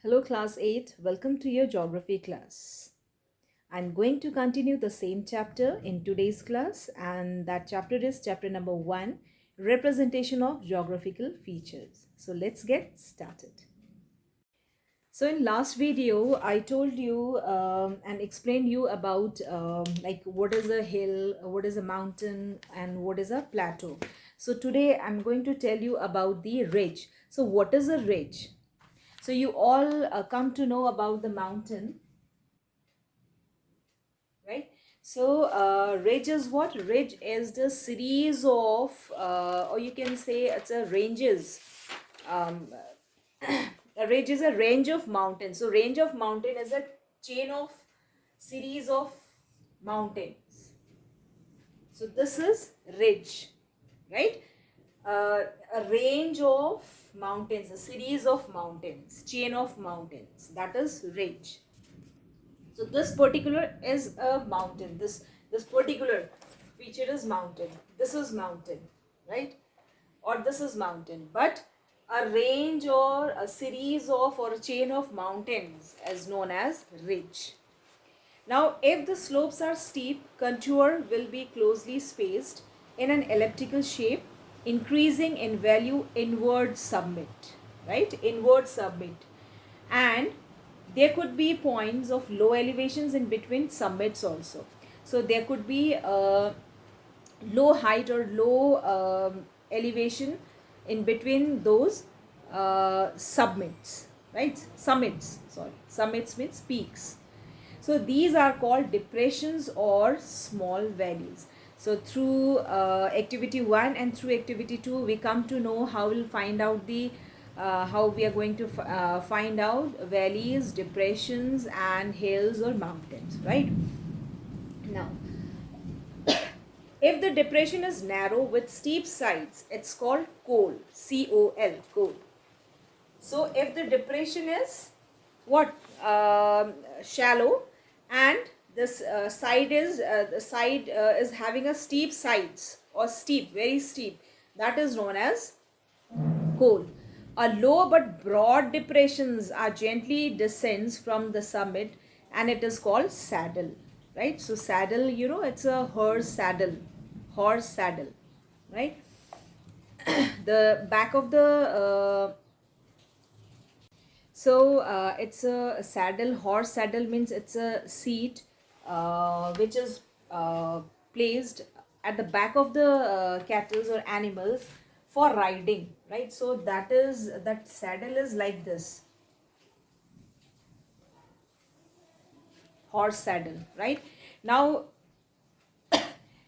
Hello class 8, welcome to your geography class. I'm going to continue the same chapter in today's class, and that chapter is chapter number 1, representation of geographical features. So let's get started. So in last video, I told you and explained you about like what is a hill, what is a mountain, and what is a plateau. So today I'm going to tell you about the ridge. So what is a ridge? So you all come to know about the mountain, right? So ridge is what? Ridge is the series of, or you can say it's a ranges. Um, a ridge is a range of mountains. So range of mountain is a chain of series of mountains. So this is ridge, right? A range of mountains, a series of mountains, chain of mountains. That is ridge. So this particular is a mountain. This particular feature is mountain. This is mountain, right? Or this is mountain. But a range or a series of or a chain of mountains is known as ridge. Now, if the slopes are steep, contour will be closely spaced in an elliptical shape, increasing in value inward summit, right? Inward summit. And there could be points of low elevations in between summits also. So there could be low height or low elevation in between those summits, right? Summits means peaks. So these are called depressions or small valleys. So through activity 1 and through activity 2, we come to know how we'll find out the how we are going to find out valleys, depressions, and hills or mountains, right? Now, if the depression is narrow with steep sides, it's called col, C-O-L, col. So if the depression is what? Shallow, and this the side is having a steep sides or steep, very steep, that is known as col. A low but broad depressions are gently descends from the summit, and it is called saddle, right? So saddle, you know, it's a horse saddle, right? The back of the it's a saddle. Horse saddle means it's a seat which is placed at the back of the cattle or animals for riding, right? So that saddle is like this, horse saddle, right? Now,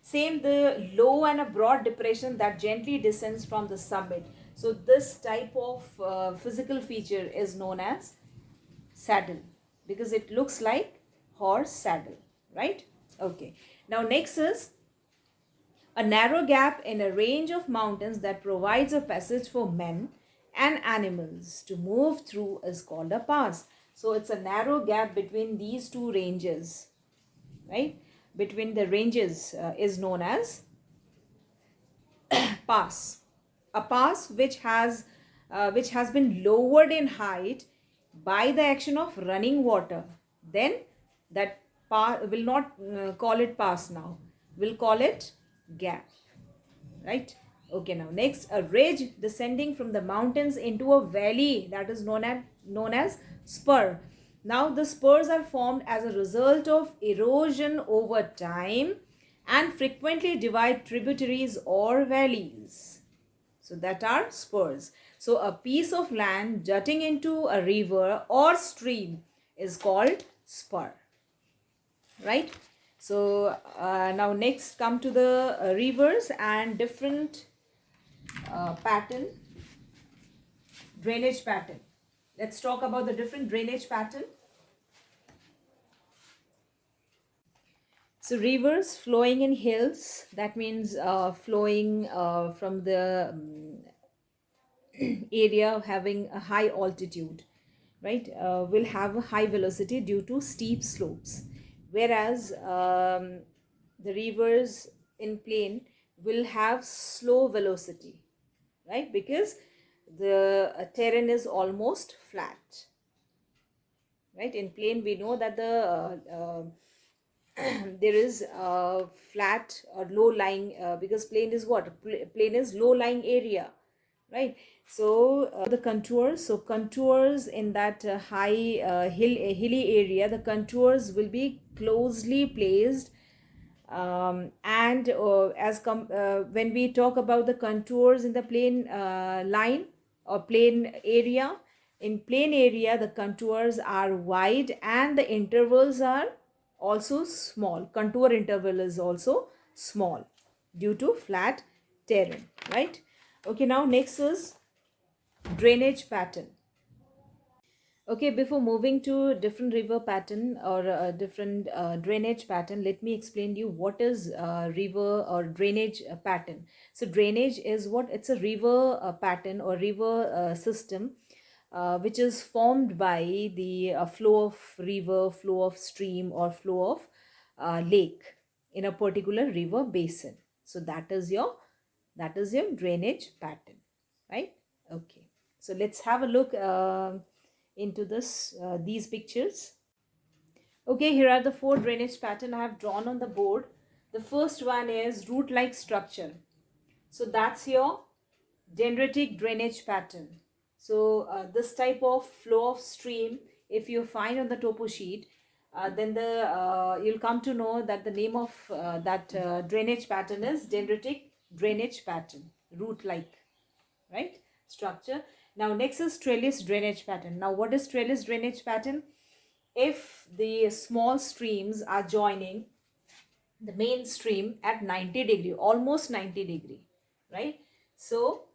same, the low and a broad depression that gently descends from the summit. So this type of physical feature is known as saddle because it looks like horse saddle, right? Okay. Now next is a narrow gap in a range of mountains that provides a passage for men and animals to move through is called a pass. So it's a narrow gap between these two ranges, right? Between the ranges is known as pass. A pass which has been lowered in height by the action of running water. Then that will not call it pass now. We'll call it gap. Right? Okay, now next, a ridge descending from the mountains into a valley, that is known as spur. Now the spurs are formed as a result of erosion over time and frequently divide tributaries or valleys. So that are spurs. So a piece of land jutting into a river or stream is called spur, right? So now next come to the rivers and different pattern, drainage pattern. Let's talk about the different drainage pattern. So rivers flowing in hills, that means flowing from the area having a high altitude, right? Will have a high velocity due to steep slopes, whereas the rivers in plain will have slow velocity, right? Because the terrain is almost flat. right? In plain, we know that there is flat or low lying, because plain is what? Plain is low lying area, right? So the contours, so contours in that high hilly area, the contours will be closely placed, and when we talk about the contours in the plain line or plain area, in plain area the contours are wide and the intervals are also small. Contour interval is also small due to flat terrain, right? Okay, now next is drainage pattern. Okay, before moving to different river pattern or a different drainage pattern, let me explain to you what is river or drainage pattern. So drainage is what? It's a river pattern or river system which is formed by the flow of river, flow of stream, or flow of lake in a particular river basin. So that is your drainage pattern, right? Okay, so let's have a look into these pictures. Okay, here are the four drainage pattern I have drawn on the board. The first one is root like structure. So that's your dendritic drainage pattern. So this type of flow of stream, if you find on the topo sheet, then you'll come to know that the name of that drainage pattern is dendritic drainage pattern, root like, right, structure. Now next is trellis drainage pattern. Now what is trellis drainage pattern? If the small streams are joining the main stream at 90 degree, almost 90 degree, right? So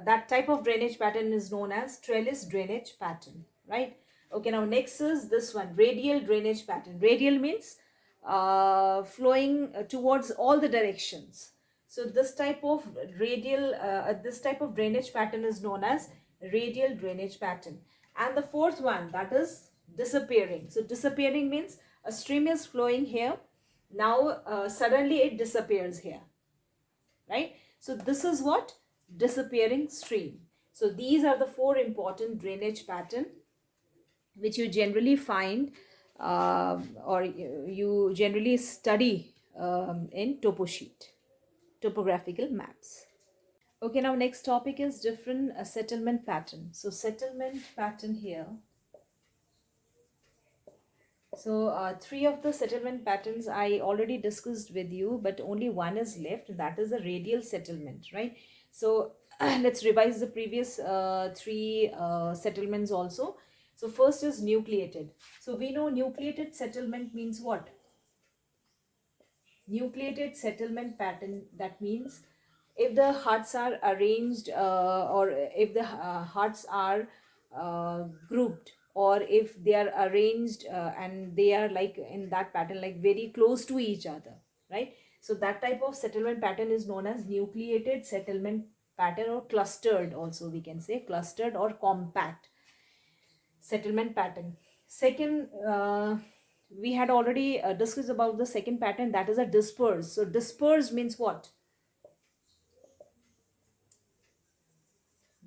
that type of drainage pattern is known as trellis drainage pattern, right? Okay, now next is this one, radial drainage pattern. Radial means flowing towards all the directions. So this type of drainage pattern is known as radial drainage pattern. And the fourth one, that is disappearing. So disappearing means a stream is flowing here, now suddenly it disappears here, right? So this is what? Disappearing stream. So these are the four important drainage pattern which you generally find or you generally study in topo sheet, topographical maps. Okay, now next topic is different settlement pattern. So settlement pattern here. So three of the settlement patterns I already discussed with you, but only one is left. That is a radial settlement, right? So let's revise the previous three settlements also. So first is nucleated. So we know nucleated settlement means what? Nucleated settlement pattern, that means if the huts are arranged or if the huts are grouped, or if they are arranged and they are like in that pattern, like very close to each other, right? So that type of settlement pattern is known as nucleated settlement pattern, or clustered also we can say, clustered or compact settlement pattern. Second, we had already discussed about the second pattern, that is a dispersed. So dispersed means what?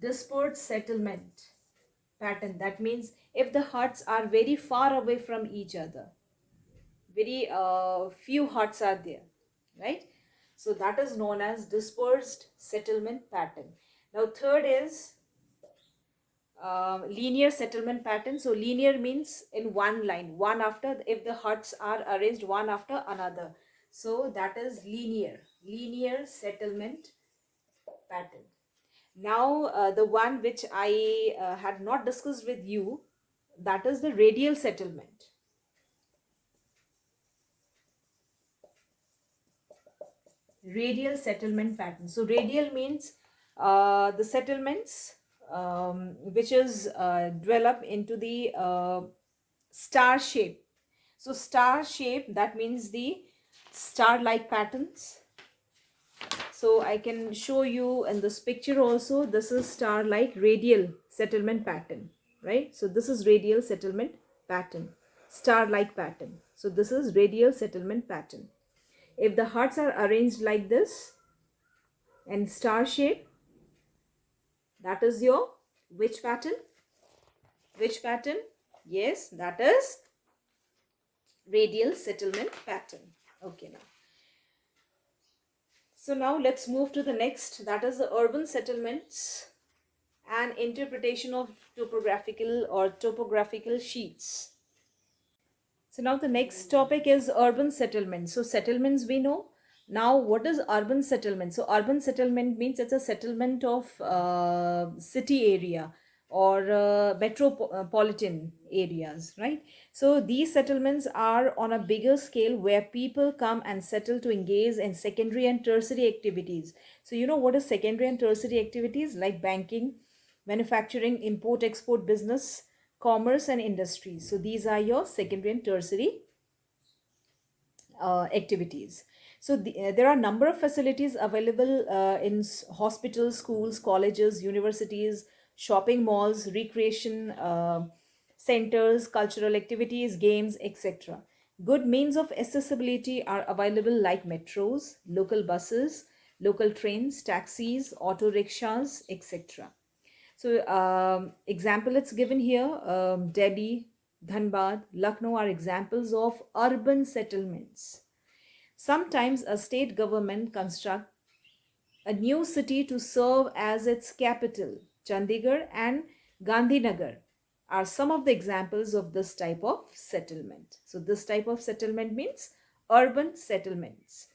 Dispersed settlement pattern, that means if the huts are very far away from each other, very few huts are there, right? So that is known as dispersed settlement pattern. Now third is linear settlement pattern. So linear means in one line, one after, if the huts are arranged one after another, so that is linear settlement pattern. Now the one which I had not discussed with you, that is the radial settlement. Radial settlement pattern. So radial means the settlements which is develop into the star shape. So star shape, that means the star like patterns. So I can show you in this picture also, this is star like radial settlement pattern, right? So this is radial settlement pattern, star like pattern. So this is radial settlement pattern. If the huts are arranged like this and star shape, that is your which pattern? Which pattern? Yes, that is radial settlement pattern. Okay, now. So now let's move to the next, that is the urban settlements and interpretation of topographical sheets. So now the next topic is urban settlement. So settlements we know. Now what is urban settlement? So urban settlement means it's a settlement of city area or metropolitan areas, right? So these settlements are on a bigger scale where people come and settle to engage in secondary and tertiary activities. So you know what is secondary and tertiary activities? Like banking, manufacturing, import export business, commerce and industries. So these are your secondary and tertiary activities. So there are a number of facilities available in hospitals, schools, colleges, universities, shopping malls, recreation centers, cultural activities, games, etc. Good means of accessibility are available like metros, local buses, local trains, taxis, auto rickshaws, etc. So, example it's given here. Delhi, Dhanbad, Lucknow are examples of urban settlements. Sometimes a state government constructs a new city to serve as its capital. Chandigarh and Gandhinagar are some of the examples of this type of settlement. So, this type of settlement means urban settlements.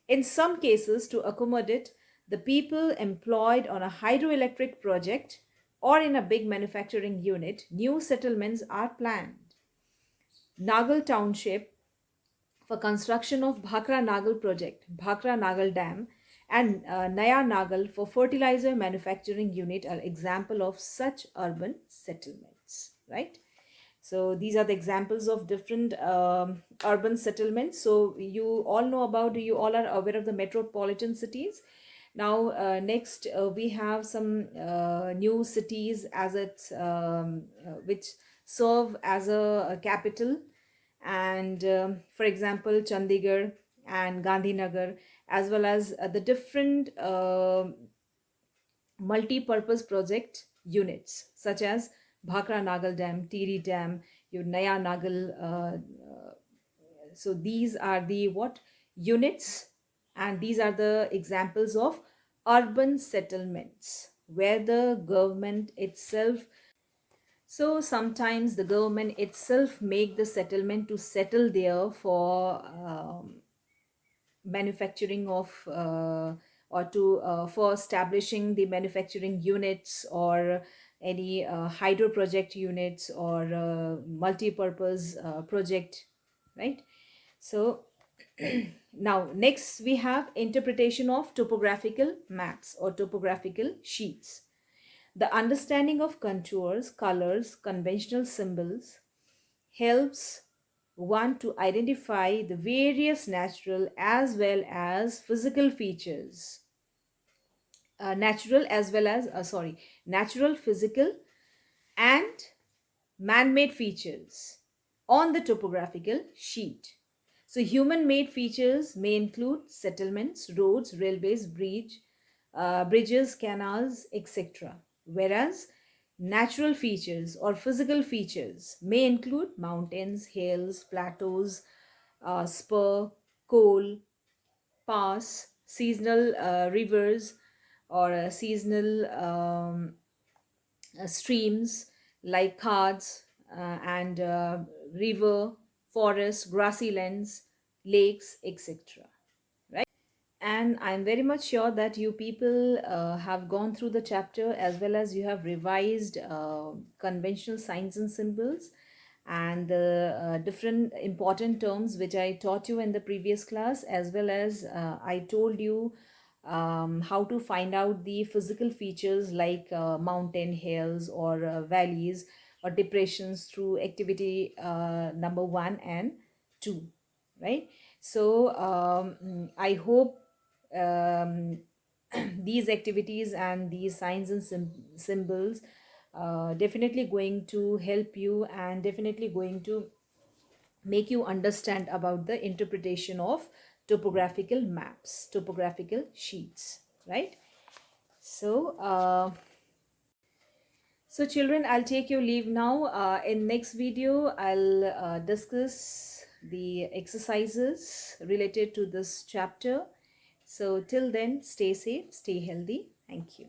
In some cases, to accommodate the people employed on a hydroelectric project or in a big manufacturing unit, new settlements are planned. Nagal Township for construction of Bhakra Nagal project, Bhakra Nagal Dam, and Naya Nagal for fertilizer manufacturing unit are example of such urban settlements, right? So these are the examples of different urban settlements. So you all know about, you all are aware of the metropolitan cities. Now next we have some new cities as its which serve as a capital, and for example Chandigarh and Gandhinagar, as well as the different multi-purpose project units such as Bhakra Nagal Dam, Tiri Dam, your Naya Nagal. So these are the what units, and these are the examples of urban settlements where the government itself. So sometimes the government itself make the settlement to settle there for manufacturing of or to for establishing the manufacturing units or any hydro project units or multi-purpose project, right? So now next we have interpretation of topographical maps or topographical sheets. The understanding of contours, colors, conventional symbols helps one to identify the various natural as well as physical features. Natural, physical, and man-made features on the topographical sheet. So human made features may include settlements, roads, railways, bridges, canals, etc. Whereas natural features or physical features may include mountains, hills, plateaus, spur, coal, pass, seasonal rivers, or seasonal streams like cards and river, forest, grassy lands, lakes, etc. Right? And I'm very much sure that you people have gone through the chapter as well as you have revised conventional signs and symbols and the different important terms which I taught you in the previous class, as well as I told you how to find out the physical features like mountain, hills, or valleys or depressions through activity number 1 and 2, right? So I hope um, these activities and these signs and symbols definitely going to help you and definitely going to make you understand about the interpretation of topographical maps, topographical sheets, right? So So children, I'll take your leave now. In next video, I'll discuss the exercises related to this chapter. So till then, stay safe, stay healthy. Thank you.